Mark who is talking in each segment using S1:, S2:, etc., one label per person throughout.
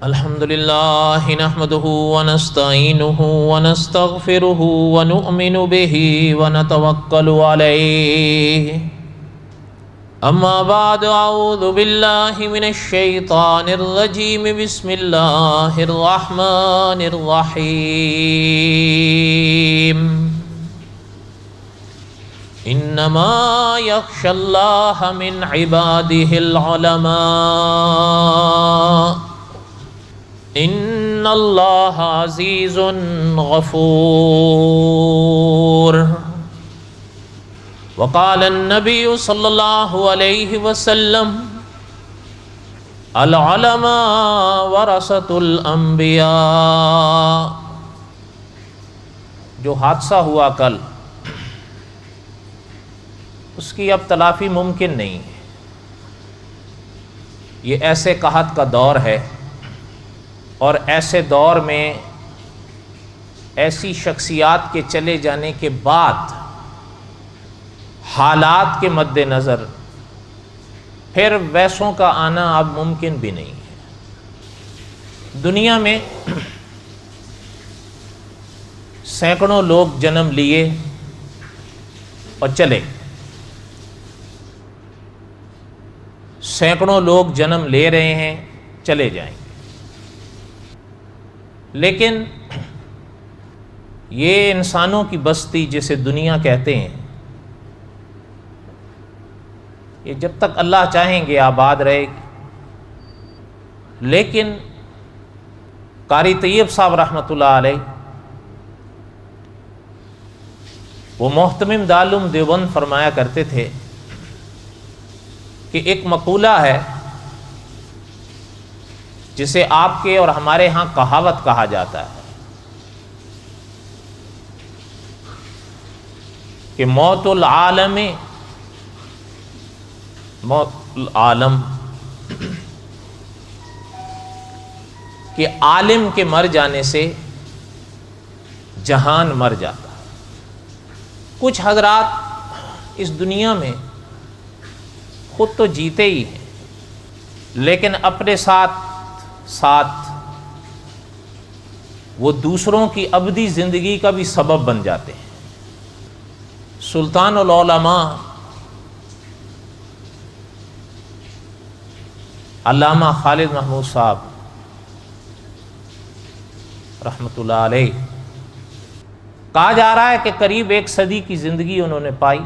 S1: الحمد لله نحمده ونستعينه ونستغفره ونؤمن به ونتوكل عليه أما بعد أعوذ بالله من الشيطان الرجيم بسم الله الرحمن الرحيم إنما يخشى الله من عباده العلماء ان اللہ عزیز غفور وقال النبی صلی اللہ علیہ وسلم العلماء ورثۃ الانبیاء۔ جو حادثہ ہوا کل اس کی اب تلافی ممکن نہیں ہے۔ یہ ایسے قحط کا دور ہے اور ایسے دور میں ایسی شخصیات کے چلے جانے کے بعد حالات کے مد نظر پھر ویسوں کا آنا اب ممکن بھی نہیں ہے۔ دنیا میں سینکڑوں لوگ جنم لیے اور چلے، سینکڑوں لوگ جنم لے رہے ہیں، چلے جائیں گے، لیکن یہ انسانوں کی بستی جسے دنیا کہتے ہیں، یہ جب تک اللہ چاہیں گے آباد رہے گی۔ لیکن قاری طیب صاحب رحمۃ اللہ علیہ وہ محتمم دارالعلوم دیوبند فرمایا کرتے تھے کہ ایک مقولہ ہے جسے آپ کے اور ہمارے ہاں کہاوت کہا جاتا ہے کہ موت العالم کہ عالم کے مر جانے سے جہان مر جاتا ہے۔ کچھ حضرات اس دنیا میں خود تو جیتے ہی ہیں، لیکن اپنے ساتھ وہ دوسروں کی ابدی زندگی کا بھی سبب بن جاتے ہیں۔ سلطان العلماء علامہ خالد محمود صاحب رحمۃ اللہ علیہ، کہا جا رہا ہے کہ قریب 1 صدی کی زندگی انہوں نے پائی۔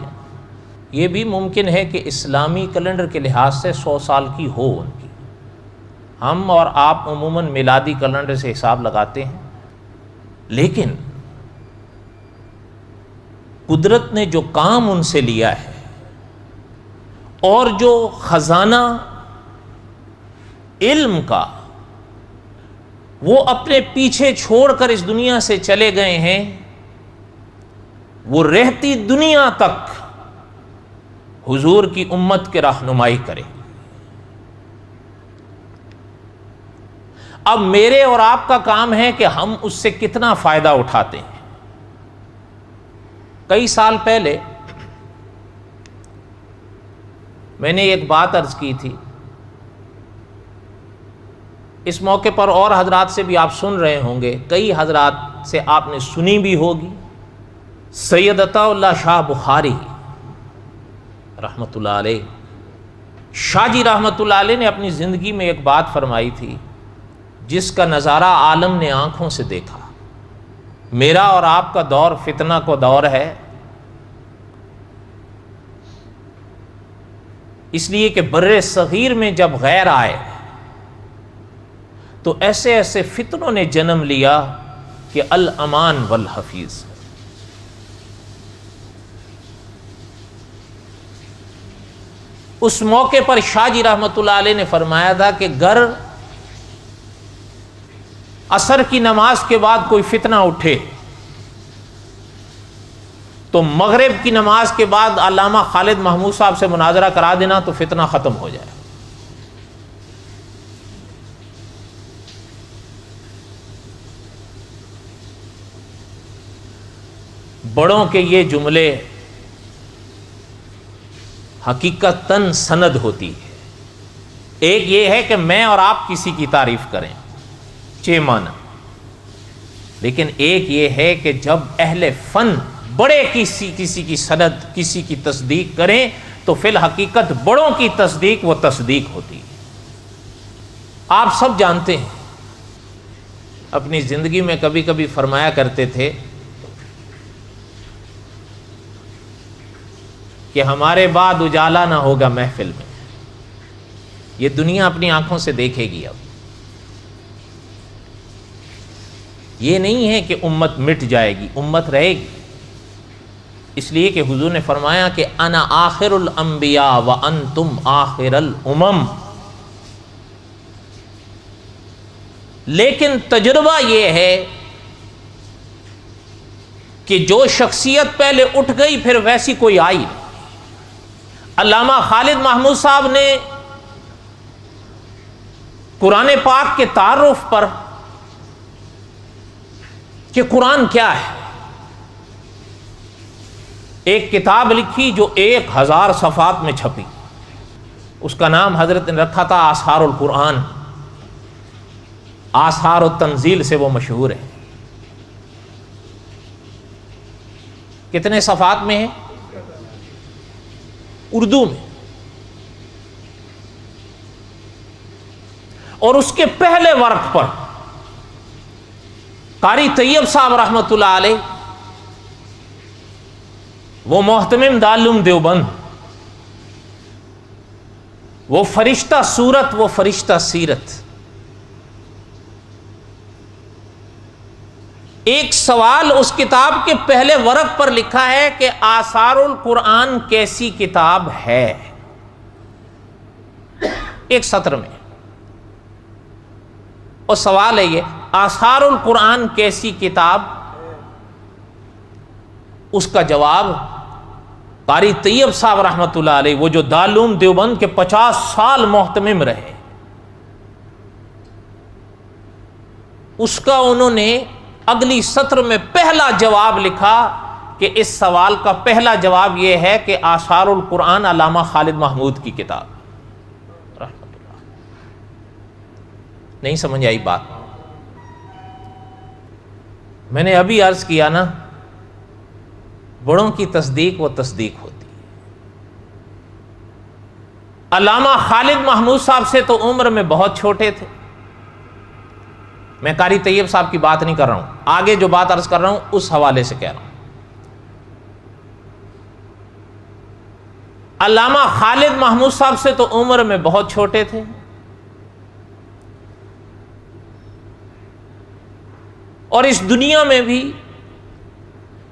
S1: یہ بھی ممکن ہے کہ اسلامی کیلنڈر کے لحاظ سے 100 سال کی ہو ان کی۔ ہم اور آپ عموماً میلادی کیلنڈر سے حساب لگاتے ہیں، لیکن قدرت نے جو کام ان سے لیا ہے اور جو خزانہ علم کا وہ اپنے پیچھے چھوڑ کر اس دنیا سے چلے گئے ہیں، وہ رہتی دنیا تک حضور کی امت کے رہنمائی کرے۔ اب میرے اور آپ کا کام ہے کہ ہم اس سے کتنا فائدہ اٹھاتے ہیں۔ کئی سال پہلے میں نے ایک بات عرض کی تھی، اس موقع پر اور حضرات سے بھی آپ سن رہے ہوں گے، کئی حضرات سے آپ نے سنی بھی ہوگی۔ سید عطا اللہ شاہ بخاری رحمۃ اللہ علیہ، شاہ جی رحمۃ اللہ علیہ نے اپنی زندگی میں ایک بات فرمائی تھی جس کا نظارہ عالم نے آنکھوں سے دیکھا۔ میرا اور آپ کا دور فتنہ کو دور ہے، اس لیے کہ بر صغیر میں جب غیر آئے تو ایسے ایسے فتنوں نے جنم لیا کہ الامان والحفیظ۔ اس موقع پر شاہ جی رحمۃ اللہ علیہ نے فرمایا تھا کہ گر عصر کی نماز کے بعد کوئی فتنہ اٹھے تو مغرب کی نماز کے بعد علامہ خالد محمود صاحب سے مناظرہ کرا دینا تو فتنہ ختم ہو جائے۔ بڑوں کے یہ جملے حقیقتاً سند ہوتی ہے۔ ایک یہ ہے کہ میں اور آپ کسی کی تعریف کریں، چھ معنی، لیکن ایک یہ ہے کہ جب اہل فن بڑے کسی کی سند، کسی کی تصدیق کریں تو فی الحقیقت بڑوں کی تصدیق وہ تصدیق ہوتی ہے۔ آپ سب جانتے ہیں، اپنی زندگی میں کبھی کبھی فرمایا کرتے تھے کہ ہمارے بعد اجالا نہ ہوگا محفل میں، یہ دنیا اپنی آنکھوں سے دیکھے گی۔ اب یہ نہیں ہے کہ امت مٹ جائے گی، امت رہے گی، اس لیے کہ حضور نے فرمایا کہ انا آخر الانبیاء وانتم آخر الامم۔ لیکن تجربہ یہ ہے کہ جو شخصیت پہلے اٹھ گئی پھر ویسی کوئی آئی نہیں۔ علامہ خالد محمود صاحب نے قرآن پاک کے تعارف پر کہ قرآن کیا ہے ایک کتاب لکھی جو 1000 صفحات میں چھپی، اس کا نام حضرت نے رکھا تھا آثار القرآن، آثار التنزیل سے وہ مشہور ہے۔ کتنے صفحات میں ہے؟ اردو میں، اور اس کے پہلے ورق پر قاری طیب صاحب رحمۃ اللہ علیہ، وہ محتمم دارالعلوم دیوبند، وہ فرشتہ صورت، وہ فرشتہ سیرت، ایک سوال اس کتاب کے پہلے ورق پر لکھا ہے کہ آثار القرآن کیسی کتاب ہے، ایک سطر میں، اور سوال ہے یہ آثار القرآن کیسی کتاب، اس کا جواب قاری طیب صاحب رحمۃ اللہ علیہ، وہ جو دارالعلوم دیوبند کے 50 سال محتمم رہے، اس کا انہوں نے اگلی سطر میں پہلا جواب لکھا کہ اس سوال کا پہلا جواب یہ ہے کہ آثار القرآن علامہ خالد محمود کی کتاب رحمۃ اللہ۔ نہیں سمجھ آئی بات؟ میں نے ابھی عرض کیا نا، بڑوں کی تصدیق وہ تصدیق ہوتی ہے۔ علامہ خالد محمود صاحب سے تو عمر میں بہت چھوٹے تھے، میں قاری طیب صاحب کی بات نہیں کر رہا ہوں، آگے جو بات عرض کر رہا ہوں اس حوالے سے کہہ رہا ہوں۔ علامہ خالد محمود صاحب سے تو عمر میں بہت چھوٹے تھے، اور اس دنیا میں بھی،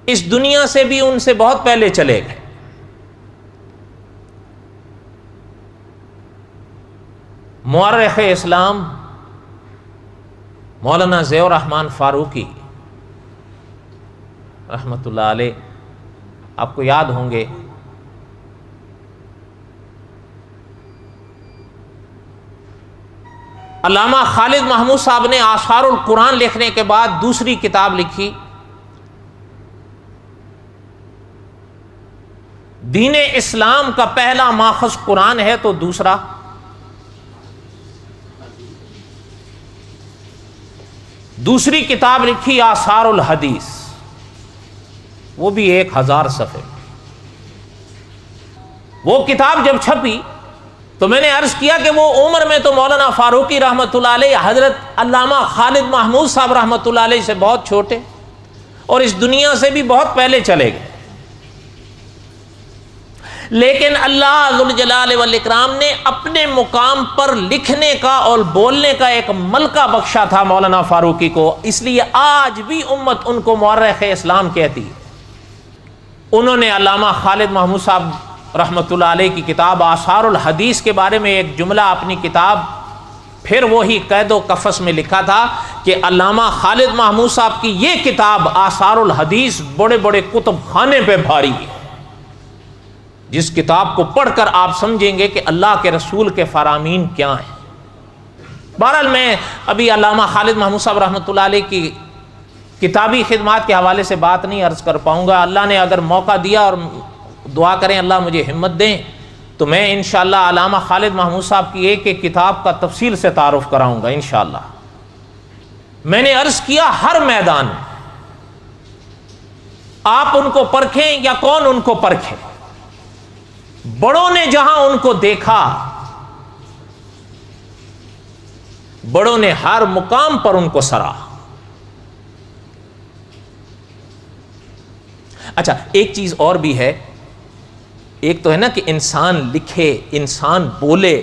S1: اس دنیا سے بھی ان سے بہت پہلے چلے گئے۔ مورخ اسلام مولانا ضیاء الرحمن فاروقی رحمۃ اللہ علیہ، آپ کو یاد ہوں گے، علامہ خالد محمود صاحب نے آثار القرآن لکھنے کے بعد دوسری کتاب لکھی، دین اسلام کا پہلا ماخذ قرآن ہے تو دوسرا دوسری کتاب لکھی آثار الحدیث، وہ بھی 1000 صفحے۔ وہ کتاب جب چھپی تو میں نے عرض کیا کہ وہ عمر میں تو مولانا فاروقی رحمۃ اللہ علیہ، حضرت علامہ خالد محمود صاحب رحمۃ اللہ علیہ سے بہت چھوٹے، اور اس دنیا سے بھی بہت پہلے چلے گئے، لیکن اللہ ذوالجلال والاکرام نے اپنے مقام پر لکھنے کا اور بولنے کا ایک ملکہ بخشا تھا مولانا فاروقی کو، اس لیے آج بھی امت ان کو مورخ اسلام کہتی ہے۔ انہوں نے علامہ خالد محمود صاحب رحمۃ اللہ علیہ کی کتاب آثار الحدیث کے بارے میں ایک جملہ اپنی کتاب پھر وہی قید و قفس میں لکھا تھا کہ علامہ خالد محمود صاحب کی یہ کتاب آثار الحدیث بڑے بڑے کتب خانے پہ بھاری ہے، جس کتاب کو پڑھ کر آپ سمجھیں گے کہ اللہ کے رسول کے فرامین کیا ہیں۔ بہرحال میں ابھی علامہ خالد محمود صاحب رحمۃ اللہ علیہ کی کتابی خدمات کے حوالے سے بات نہیں عرض کر پاؤں گا، اللہ نے اگر موقع دیا، اور دعا کریں اللہ مجھے ہمت دیں، تو میں انشاءاللہ علامہ خالد محمود صاحب کی ایک ایک کتاب کا تفصیل سے تعارف کراؤں گا انشاءاللہ۔ میں نے عرض کیا ہر میدان میں آپ ان کو پرکھیں یا کون ان کو پرکھے، بڑوں نے جہاں ان کو دیکھا، بڑوں نے ہر مقام پر ان کو سراہا۔ اچھا ایک چیز اور بھی ہے، ایک تو ہے نا کہ انسان لکھے، انسان بولے،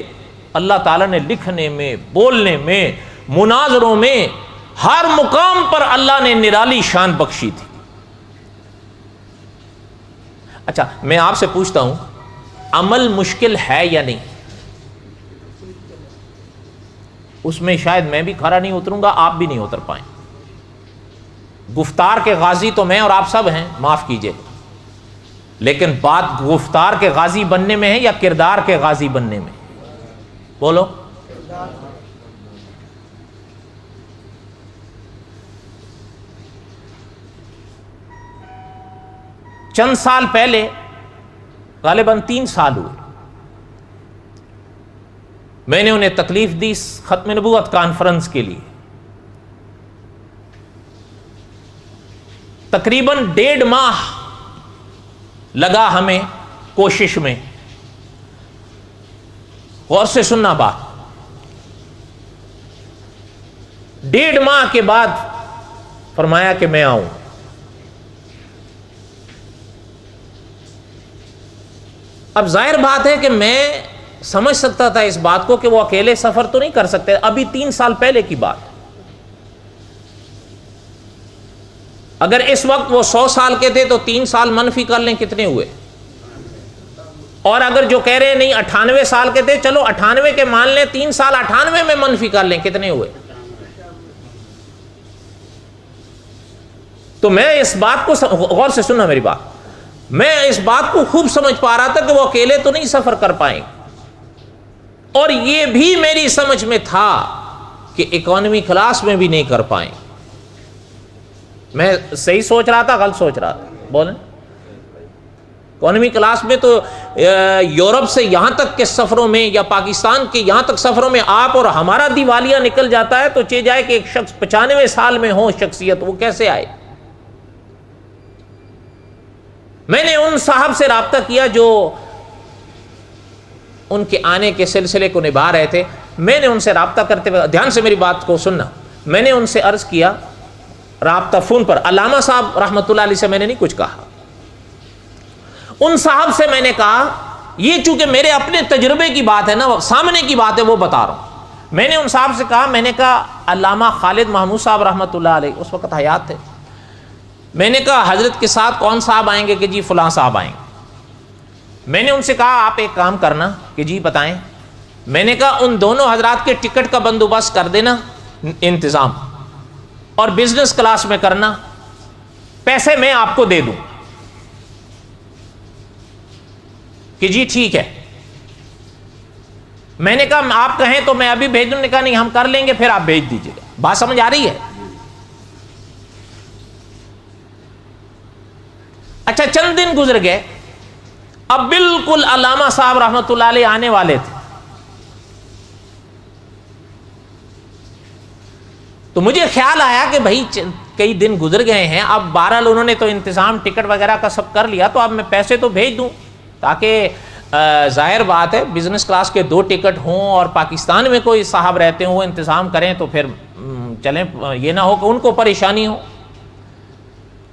S1: اللہ تعالیٰ نے لکھنے میں، بولنے میں، مناظروں میں، ہر مقام پر اللہ نے نرالی شان بخشی تھی۔ اچھا میں آپ سے پوچھتا ہوں، عمل مشکل ہے یا نہیں؟ اس میں شاید میں بھی کھڑا نہیں اتروں گا، آپ بھی نہیں اتر پائیں۔ گفتار کے غازی تو میں اور آپ سب ہیں، معاف کیجئے، لیکن بات گفتار کے غازی بننے میں ہے یا کردار کے غازی بننے میں؟ بولو۔ چند سال پہلے، غالباً 3 سال ہوئے، میں نے انہیں تکلیف دی ختم نبوت کانفرنس کے لیے۔ تقریباً 1.5 ماہ لگا ہمیں کوشش میں۔ غور سے سننا بات، 1.5 ماہ کے بعد فرمایا کہ میں آؤں۔ اب ظاہر بات ہے کہ میں سمجھ سکتا تھا اس بات کو کہ وہ اکیلے سفر تو نہیں کر سکتے، ابھی 3 سال پہلے کی بات۔ اگر اس وقت وہ 100 سال کے تھے تو 3 سال منفی کر لیں، کتنے ہوئے؟ اور اگر جو کہہ رہے ہیں نہیں 98 سال کے تھے، چلو 98 کے مان لیں، 3 سال 98 میں منفی کر لیں، کتنے ہوئے؟ تو میں اس بات کو غور سے سننا میری بات، میں اس بات کو خوب سمجھ پا رہا تھا کہ وہ اکیلے تو نہیں سفر کر پائیں، اور یہ بھی میری سمجھ میں تھا کہ اکانومی کلاس میں بھی نہیں کر پائیں۔ میں صحیح سوچ رہا تھا، غلط سوچ رہا تھا؟ بولیں۔ اکانومی کلاس میں تو یورپ سے یہاں تک کے سفروں میں یا پاکستان کے یہاں تک سفروں میں آپ اور ہمارا دیوالیہ نکل جاتا ہے، تو چاہے جائے کہ ایک شخص 95 سال میں ہو شخصیت، وہ کیسے آئے؟ میں نے ان صاحب سے رابطہ کیا جو ان کے آنے کے سلسلے کو نبھا رہے تھے۔ میں نے ان سے رابطہ کرتے ہوئے، دھیان سے میری بات کو سننا، میں نے ان سے عرض کیا رابطہ فون پر، علامہ صاحب رحمۃ اللہ علیہ سے میں نے نہیں کچھ کہا، ان صاحب سے میں نے کہا، یہ چونکہ میرے اپنے تجربے کی بات ہے نا، سامنے کی بات ہے، وہ بتا رہا ہوں۔ میں نے ان صاحب سے کہا، میں نے کہا علامہ خالد محمود صاحب رحمۃ اللہ علیہ اس وقت حیات تھے، میں نے کہا حضرت کے ساتھ کون صاحب آئیں گے؟ کہ جی فلاں صاحب آئیں گے۔ میں نے ان سے کہا آپ ایک کام کرنا، کہ جی بتائیں۔ میں نے کہا ان دونوں حضرات کے ٹکٹ کا بندوبست کر دینا، انتظام، اور بزنس کلاس میں کرنا، پیسے میں آپ کو دے دوں۔ کہ جی ٹھیک ہے۔ میں نے کہا آپ کہیں تو میں ابھی بھیج دوں؟ نے کہا نہیں ہم کر لیں گے، پھر آپ بھیج دیجیے گا۔ بات سمجھ آ رہی ہے؟ اچھا چند دن گزر گئے، اب بالکل علامہ صاحب رحمۃ اللہ علیہ آنے والے تھے، تو مجھے خیال آیا کہ بھائی کئی دن گزر گئے ہیں، اب بہرحال انہوں نے تو انتظام ٹکٹ وغیرہ کا سب کر لیا، تو اب میں پیسے تو بھیج دوں، تاکہ ظاہر بات ہے بزنس کلاس کے 2 ٹکٹ ہوں اور پاکستان میں کوئی صاحب رہتے ہوں وہ انتظام کریں، تو پھر چلیں یہ نہ ہو کہ ان کو پریشانی ہو۔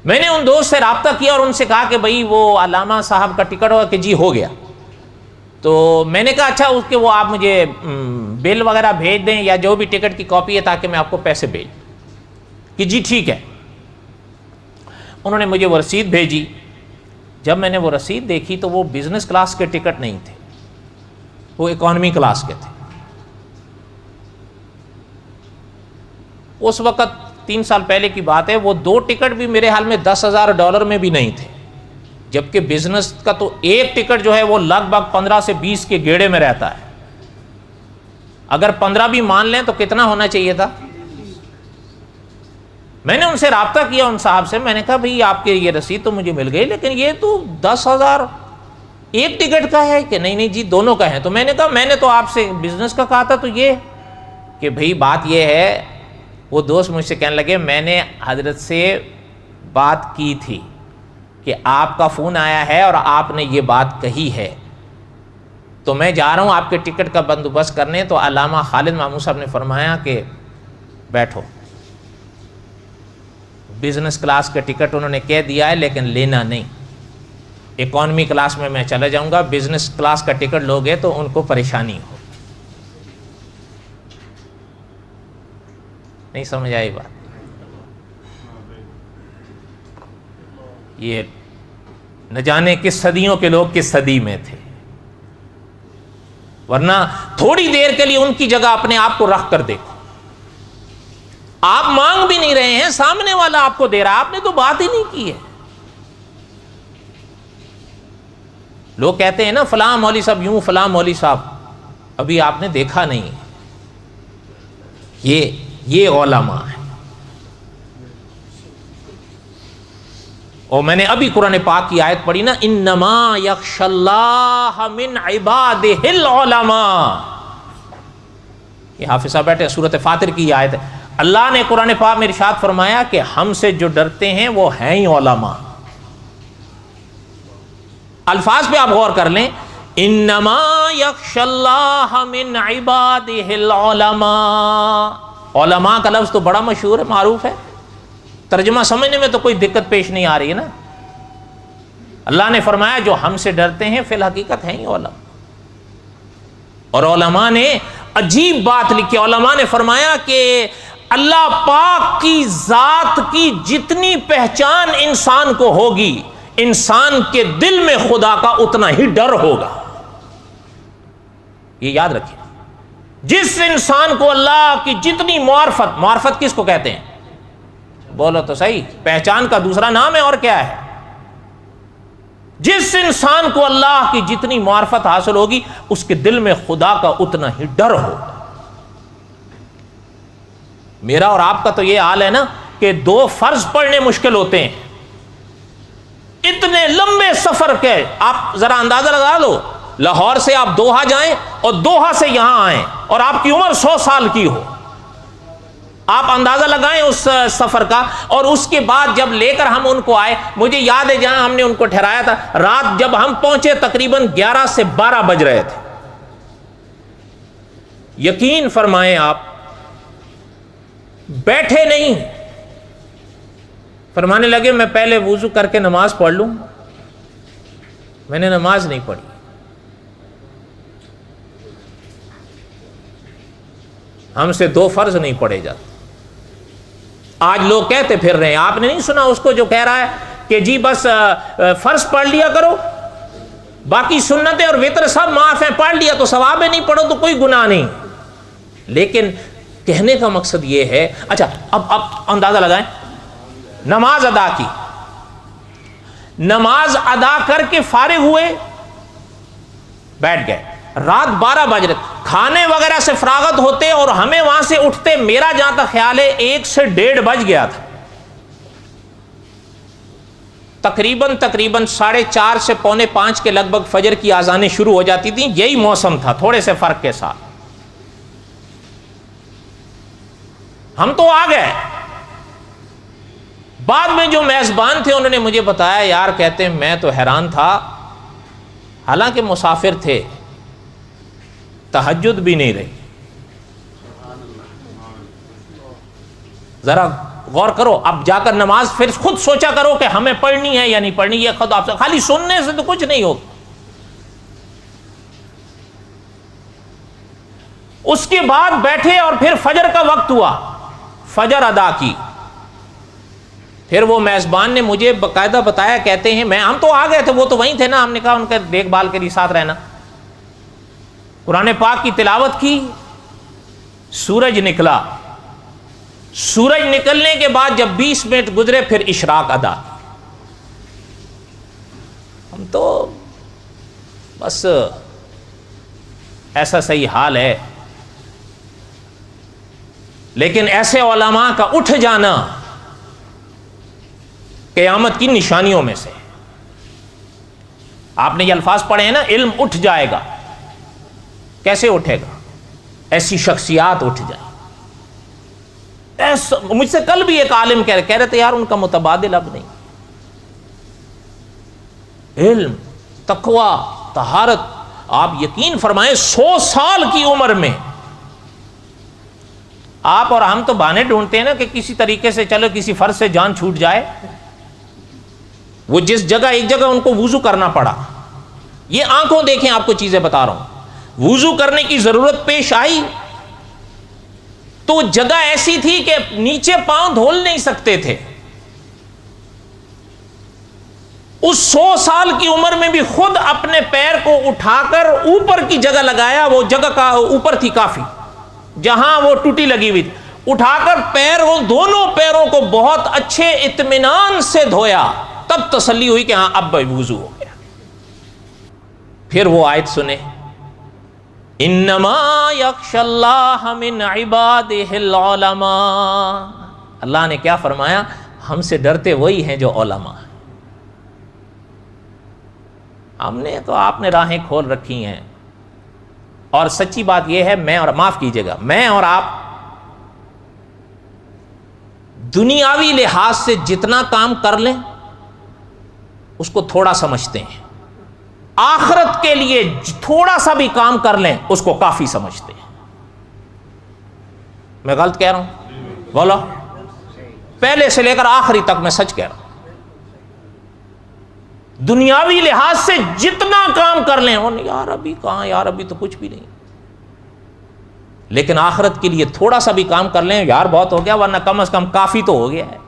S1: میں نے ان دوست سے رابطہ کیا اور ان سے کہا کہ بھائی وہ علامہ صاحب کا ٹکٹ ہوگا؟ کہ جی ہو گیا۔ تو میں نے کہا اچھا اس کے وہ آپ مجھے بل وغیرہ بھیج دیں یا جو بھی ٹکٹ کی کاپی ہے، تاکہ میں آپ کو پیسے بھیج دوں۔ کہ جی ٹھیک ہے۔ انہوں نے مجھے وہ رسید بھیجی، جب میں نے وہ رسید دیکھی تو وہ بزنس کلاس کے ٹکٹ نہیں تھے، وہ اکانومی کلاس کے تھے۔ اس وقت 3 سال پہلے کی بات ہے، وہ 2 ٹکٹ بھی میرے حال میں $10,000 میں بھی نہیں تھے، جبکہ بزنس کا تو ایک ٹکٹ جو ہے وہ لگ بھگ 15 سے 20 کے گیڑے میں رہتا ہے۔ اگر 15 بھی مان لیں تو کتنا ہونا چاہیے تھا؟ میں نے ان سے رابطہ کیا ان صاحب سے، میں نے کہا بھئی آپ کے یہ رسید تو مجھے مل گئی، لیکن یہ تو 10,000 ایک ٹکٹ کا ہے۔ کہ نہیں جی دونوں کا ہے۔ تو میں نے کہا میں نے تو آپ سے بزنس کا کہا تھا، تو یہ کہ بھئی بات یہ ہے وہ دوست مجھ سے کہنے لگے میں نے حضرت سے بات کی تھی کہ آپ کا فون آیا ہے اور آپ نے یہ بات کہی ہے، تو میں جا رہا ہوں آپ کے ٹکٹ کا بندوبست کرنے۔ تو علامہ خالد محمود صاحب نے فرمایا کہ بیٹھو، بزنس کلاس کا ٹکٹ انہوں نے کہہ دیا ہے لیکن لینا نہیں، اکانومی کلاس میں چلا جاؤں گا، بزنس کلاس کا ٹکٹ لوگے تو ان کو پریشانی ہو۔ نہیں سمجھ آئی بات؟ یہ نہ جانے کس صدیوں کے لوگ کس صدی میں تھے، ورنہ تھوڑی دیر کے لیے ان کی جگہ اپنے آپ کو رکھ کر دیکھو۔ آپ مانگ بھی نہیں رہے ہیں، سامنے والا آپ کو دے رہا، آپ نے تو بات ہی نہیں کی ہے۔ لوگ کہتے ہیں نا فلاں مولوی صاحب یوں، فلاں مولوی صاحب، ابھی آپ نے دیکھا نہیں۔ یہ علماء ہیں۔ اور میں نے ابھی قرآن پاک کی آیت پڑھی نا، انما یخشی اللہ من عبادہ العلماء، یہ حافظ صاحب بیٹھے، سورۃ فاطر کی آیت ہے۔ اللہ نے قرآن پاک میں ارشاد فرمایا کہ ہم سے جو ڈرتے ہیں وہ ہیں ہی علماء۔ الفاظ پہ آپ غور کر لیں، انما یخشی اللہ من عبادہ العلماء۔ علماء کا لفظ تو بڑا مشہور ہے، معروف ہے، ترجمہ سمجھنے میں تو کوئی دقت پیش نہیں آ رہی ہے نا۔ اللہ نے فرمایا جو ہم سے ڈرتے ہیں فی الحقیقت ہیں ہی علماء۔ اور علماء نے عجیب بات لکھی، علماء نے فرمایا کہ اللہ پاک کی ذات کی جتنی پہچان انسان کو ہوگی، انسان کے دل میں خدا کا اتنا ہی ڈر ہوگا۔ یہ یاد رکھیں، جس انسان کو اللہ کی جتنی معرفت کس کو کہتے ہیں؟ بولو تو صحیح، پہچان کا دوسرا نام ہے، اور کیا ہے؟ جس انسان کو اللہ کی جتنی معرفت حاصل ہوگی اس کے دل میں خدا کا اتنا ہی ڈر ہوگا۔ میرا اور آپ کا تو یہ حال ہے نا کہ 2 فرض پڑھنے مشکل ہوتے ہیں، اتنے لمبے سفر کے۔ آپ ذرا اندازہ لگا لو، لاہور سے آپ دوحہ جائیں اور دوحہ سے یہاں آئیں اور آپ کی عمر 100 سال کی ہو، آپ اندازہ لگائیں اس سفر کا۔ اور اس کے بعد جب لے کر ہم ان کو آئے، مجھے یاد ہے جہاں ہم نے ان کو ٹھہرایا تھا، رات جب ہم پہنچے تقریباً 11 سے 12 بج رہے تھے۔ یقین فرمائیں آپ بیٹھے نہیں، فرمانے لگے میں پہلے وضو کر کے نماز پڑھ لوں۔ میں نے نماز نہیں پڑھی، ہم سے 2 فرض نہیں پڑھے جاتے۔ آج لوگ کہتے پھر رہے ہیں، آپ نے نہیں سنا اس کو جو کہہ رہا ہے کہ جی بس فرض پڑھ لیا کرو، باقی سنتیں اور وتر سب معاف ہیں، پڑھ لیا تو ثواب ہے، نہیں پڑھو تو کوئی گناہ نہیں۔ لیکن کہنے کا مقصد یہ ہے، اچھا اب اندازہ لگائیں، نماز ادا کی، نماز ادا کر کے فارغ ہوئے، بیٹھ گئے، رات 12 بج رہے، کھانے وغیرہ سے فراغت ہوتے اور ہمیں وہاں سے اٹھتے، میرا جہاں تک خیال ہے 1 سے 1:30 بج گیا تھا۔ تقریباً 4:30 سے 4:45 کے لگ بھگ فجر کی اذانیں شروع ہو جاتی تھیں، یہی موسم تھا تھوڑے سے فرق کے ساتھ۔ ہم تو آ گئے، بعد میں جو میزبان تھے انہوں نے مجھے بتایا، یار کہتے ہیں میں تو حیران تھا، حالانکہ مسافر تھے، تہجد بھی نہیں رہی۔ ذرا غور کرو، اب جا کر نماز پھر خود سوچا کرو کہ ہمیں پڑھنی ہے یا نہیں پڑھنی، یہ خود آپ سے، خالی سننے سے تو کچھ نہیں ہوگا۔ اس کے بعد بیٹھے اور پھر فجر کا وقت ہوا، فجر ادا کی، پھر وہ میزبان نے مجھے باقاعدہ بتایا، کہتے ہیں ہم تو آ گئے تھے، وہ تو وہیں تھے نا، ہم نے کہا ان کا دیکھ بھال کے لیے ساتھ رہنا۔ قرآن پاک کی تلاوت کی، سورج نکلا، سورج نکلنے کے بعد جب 20 منٹ گزرے پھر اشراق ادا۔ ہم تو بس ایسا صحیح حال ہے، لیکن ایسے علماء کا اٹھ جانا قیامت کی نشانیوں میں سے۔ آپ نے یہ الفاظ پڑھے ہیں نا، علم اٹھ جائے گا۔ کیسے اٹھے گا؟ ایسی شخصیات اٹھ جائیں، ایسا مجھ سے کل بھی ایک عالم کہہ رہے تھے یار ان کا متبادل اب نہیں. علم، تقوی، طہارت. آپ یقین فرمائیں 100 سال کی عمر میں آپ اور ہم تو بہانے ڈھونڈتے ہیں نا کہ کسی طریقے سے چلو کسی فرض سے جان چھوٹ جائے. وہ جس جگہ ایک جگہ ان کو وضو کرنا پڑا، یہ آنکھوں دیکھیں آپ کو چیزیں بتا رہا ہوں، وضو کرنے کی ضرورت پیش آئی تو جگہ ایسی تھی کہ نیچے پاؤں دھول نہیں سکتے تھے. اس 100 سال کی عمر میں بھی خود اپنے پیر کو اٹھا کر اوپر کی جگہ لگایا، وہ جگہ کا اوپر تھی کافی جہاں وہ ٹوٹی لگی ہوئی تھی، اٹھا کر پیر، وہ دونوں پیروں کو بہت اچھے اطمینان سے دھویا، تب تسلی ہوئی کہ ہاں اب وضو ہو گیا. پھر وہ آیت سنے، انما یخشی اللہ من عبادہ العلماء. اللہ نے کیا فرمایا؟ ہم سے ڈرتے وہی ہیں جو علماء ہیں. ہم نے تو آپ نے راہیں کھول رکھی ہیں. اور سچی بات یہ ہے، میں اور معاف کیجئے گا، میں اور آپ دنیاوی لحاظ سے جتنا کام کر لیں اس کو تھوڑا سمجھتے ہیں، آخرت کے لیے تھوڑا سا بھی کام کر لیں اس کو کافی سمجھتے ہیں. میں غلط کہہ رہا ہوں؟ بولو. پہلے سے لے کر آخری تک میں سچ کہہ رہا ہوں. دنیاوی لحاظ سے جتنا کام کر لیں، یار ابھی کہاں، یار ابھی تو کچھ بھی نہیں، لیکن آخرت کے لیے تھوڑا سا بھی کام کر لیں، یار بہت ہو گیا، ورنہ کم از کم کافی تو ہو گیا ہے.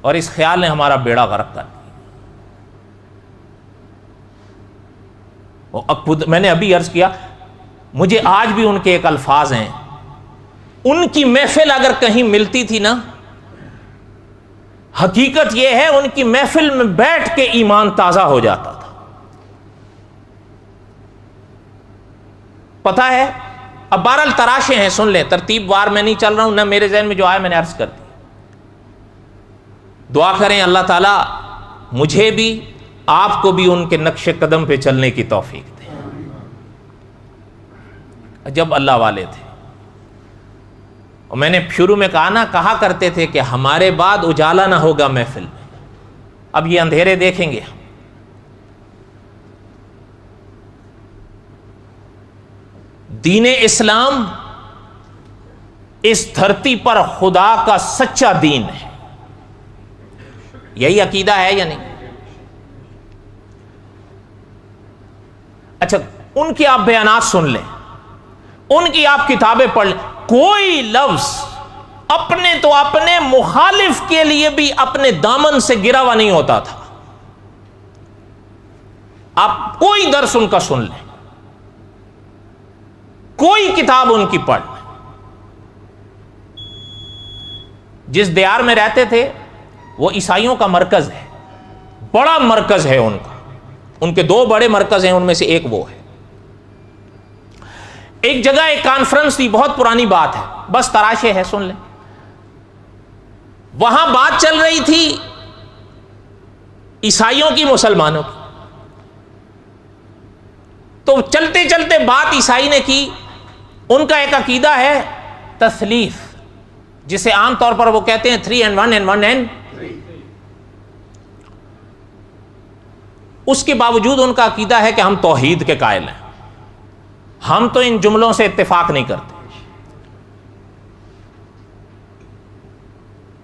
S1: اور اس خیال نے ہمارا بیڑا غرق کر دیا. میں نے ابھی عرض کیا، مجھے آج بھی ان کے ایک الفاظ ہیں، ان کی محفل اگر کہیں ملتی تھی نا، حقیقت یہ ہے ان کی محفل میں بیٹھ کے ایمان تازہ ہو جاتا تھا. پتہ ہے، اب بہرحال تراشے ہیں، سن لیں، ترتیب وار میں نہیں چل رہا ہوں، نہ میرے ذہن میں جو آئے میں نے عرض کر دی. دعا کریں اللہ تعالیٰ مجھے بھی آپ کو بھی ان کے نقش قدم پہ چلنے کی توفیق دے. جب اللہ والے تھے، اور میں نے شروع میں کہا کرتے تھے کہ ہمارے بعد اجالا نہ ہوگا محفل میں، اب یہ اندھیرے دیکھیں گے. دین اسلام اس دھرتی پر خدا کا سچا دین ہے. یہی عقیدہ ہے یا نہیں؟ اچھا، ان کی آپ بیانات سن لیں، ان کی آپ کتابیں پڑھ لیں، کوئی لفظ اپنے تو اپنے مخالف کے لیے بھی اپنے دامن سے گرا ہوا نہیں ہوتا تھا. آپ کوئی درس ان کا سن لیں، کوئی کتاب ان کی پڑھ لیں. جس دیار میں رہتے تھے وہ عیسائیوں کا مرکز ہے، بڑا مرکز ہے ان کا. ان کے 2 بڑے مرکز ہیں، ان میں سے ایک وہ ہے. ایک جگہ ایک کانفرنس تھی، بہت پرانی بات ہے، بس تراشے ہے، سن لیں. وہاں بات چل رہی تھی عیسائیوں کی، مسلمانوں کی. تو چلتے چلتے بات عیسائی نے کی. ان کا ایک عقیدہ ہے تثلیث، جسے عام طور پر وہ کہتے ہیں 3 and 1 and 1 and. اس کے باوجود ان کا عقیدہ ہے کہ ہم توحید کے قائل ہیں. ہم تو ان جملوں سے اتفاق نہیں کرتے.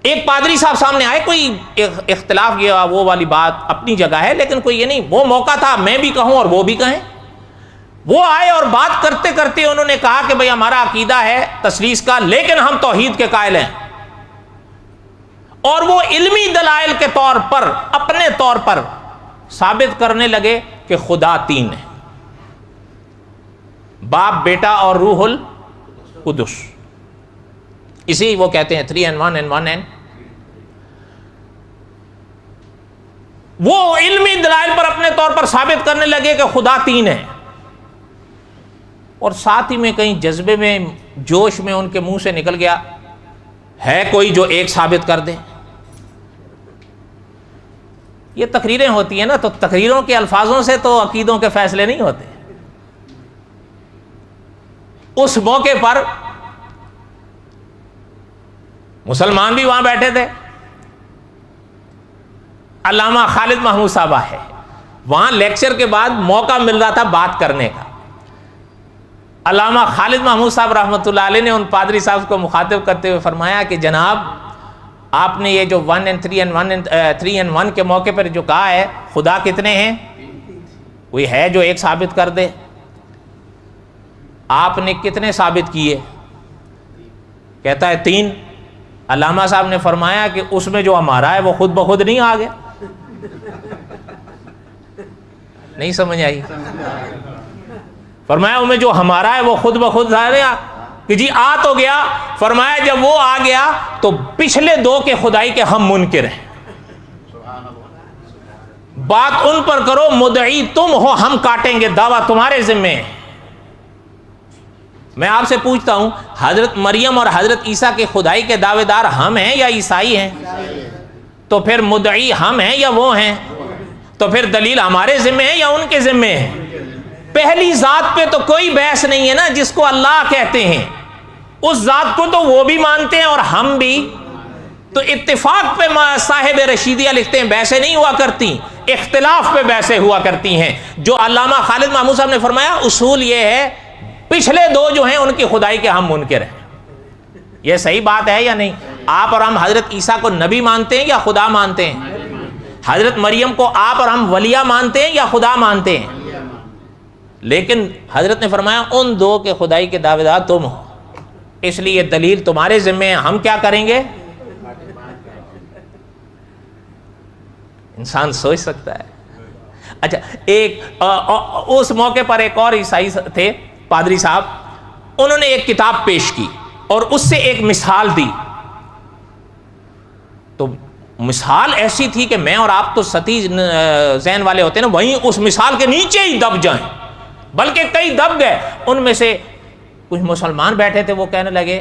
S1: ایک پادری صاحب سامنے آئے، کوئی اختلاف کیا، وہ والی بات اپنی جگہ ہے، لیکن کوئی یہ نہیں، وہ موقع تھا میں بھی کہوں اور وہ بھی کہیں. وہ آئے اور بات کرتے کرتے انہوں نے کہا کہ بھئی ہمارا عقیدہ ہے تثلیث کا، لیکن ہم توحید کے قائل ہیں. اور وہ علمی دلائل کے طور پر، اپنے طور پر ثابت کرنے لگے کہ خدا 3 ہے، باپ، بیٹا اور روح القدس. اسی وہ کہتے ہیں 3 and 1 and 1 and. وہ علمی دلائل پر اپنے طور پر ثابت کرنے لگے کہ خدا 3 ہے، اور ساتھ ہی میں کہیں جذبے میں، جوش میں ان کے منہ سے نکل گیا، ہے کوئی جو ایک ثابت کر دے. یہ تقریریں ہوتی ہیں نا، تو تقریروں کے الفاظوں سے تو عقیدوں کے فیصلے نہیں ہوتے. اس موقع پر مسلمان بھی وہاں بیٹھے تھے. علامہ خالد محمود صاحب ہے, وہاں لیکچر کے بعد موقع مل رہا تھا بات کرنے کا. علامہ خالد محمود صاحب رحمۃ اللہ علیہ نے ان پادری صاحب کو مخاطب کرتے ہوئے فرمایا کہ جناب آپ نے یہ جو 1 and 3 and 1 کے موقع پر جو کہا ہے, خدا کتنے ہیں؟ کوئی ہے جو ایک ثابت کر دے. آپ نے کتنے ثابت کیے؟ کہتا ہے 3. علامہ صاحب نے فرمایا کہ اس میں جو ہمارا ہے وہ خود بخود نہیں آ گیا. نہیں سمجھ آئی؟ فرمایا ان میں جو ہمارا ہے وہ خود بخود آ گیا کہ جی آ تو گیا. فرمایا جب وہ آ گیا تو پچھلے 2 کے خدائی کے ہم منکر ہیں. بات ان پر کرو, مدعی تم ہو, ہم کاٹیں گے, دعویٰ تمہارے ذمے ہے. میں آپ سے پوچھتا ہوں, حضرت مریم اور حضرت عیسیٰ کے خدائی کے دعوے دار ہم ہیں یا عیسائی ہیں؟ تو پھر مدعی ہم ہیں یا وہ ہیں؟ تو پھر دلیل ہمارے ذمے ہے یا ان کے ذمے ہے؟ پہلی ذات پہ تو کوئی بحث نہیں ہے نا, جس کو اللہ کہتے ہیں اس ذات کو تو وہ بھی مانتے ہیں اور ہم بھی. تو اتفاق پہ صاحب رشیدیہ لکھتے ہیں بحثیں نہیں ہوا کرتی, اختلاف پہ بحثیں ہوا کرتی ہیں. جو علامہ خالد محمود صاحب نے فرمایا اصول یہ ہے پچھلے 2 جو ہیں ان کی خدائی کے ہم منکر ہیں. یہ صحیح بات ہے یا نہیں؟ آپ اور ہم حضرت عیسیٰ کو نبی مانتے ہیں یا خدا مانتے ہیں؟ حضرت مریم کو آپ اور ہم ولیہ مانتے ہیں یا خدا مانتے ہیں؟ لیکن حضرت نے فرمایا ان 2 کے خدائی کے دعوے دار تم ہو, اس لیے دلیل تمہارے ذمے ہے, ہم کیا کریں گے؟ انسان سوچ سکتا ہے. اچھا, ایک اس موقع پر ایک اور عیسائی تھے پادری صاحب, انہوں نے ایک کتاب پیش کی اور اس سے ایک مثال دی. تو مثال ایسی تھی کہ میں اور آپ تو سطحی ذہن والے ہوتے ہیں نا, وہیں اس مثال کے نیچے ہی دب جائیں, بلکہ کئی دب گئے. ان میں سے کچھ مسلمان بیٹھے تھے, وہ کہنے لگے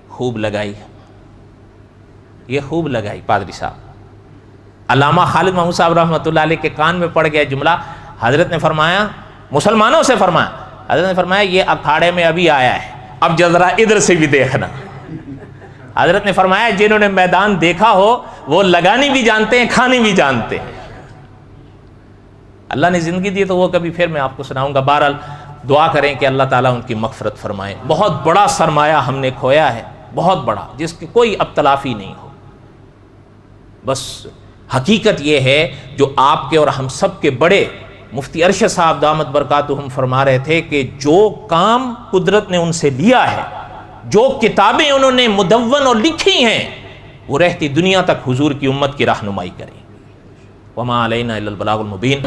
S1: خوب لگائی, یہ خوب لگائی پادری صاحب. علامہ خالد محمود صاحب رحمۃ اللہ علیہ کے کان میں پڑ گیا جملہ. حضرت نے فرمایا, مسلمانوں سے فرمایا, حضرت نے فرمایا یہ اکھاڑے میں ابھی آیا ہے, اب ذرا ادھر سے بھی دیکھنا. حضرت نے فرمایا جنہوں نے میدان دیکھا ہو وہ لگانی بھی جانتے ہیں, کھانی بھی جانتے ہیں. اللہ نے زندگی دی تو وہ کبھی پھر میں آپ کو سناؤں گا. بہرحال دعا کریں کہ اللہ تعالیٰ ان کی مغفرت فرمائے. بہت بڑا سرمایہ ہم نے کھویا ہے, بہت بڑا, جس کی کوئی اب تلافی نہیں ہو. بس حقیقت یہ ہے جو آپ کے اور ہم سب کے بڑے مفتی ارشد صاحب دامت برکاتہم فرما رہے تھے کہ جو کام قدرت نے ان سے لیا ہے, جو کتابیں انہوں نے مدون اور لکھی ہیں, وہ رہتی دنیا تک حضور کی امت کی رہنمائی کریں. وما علینا الا البلاغ المبین.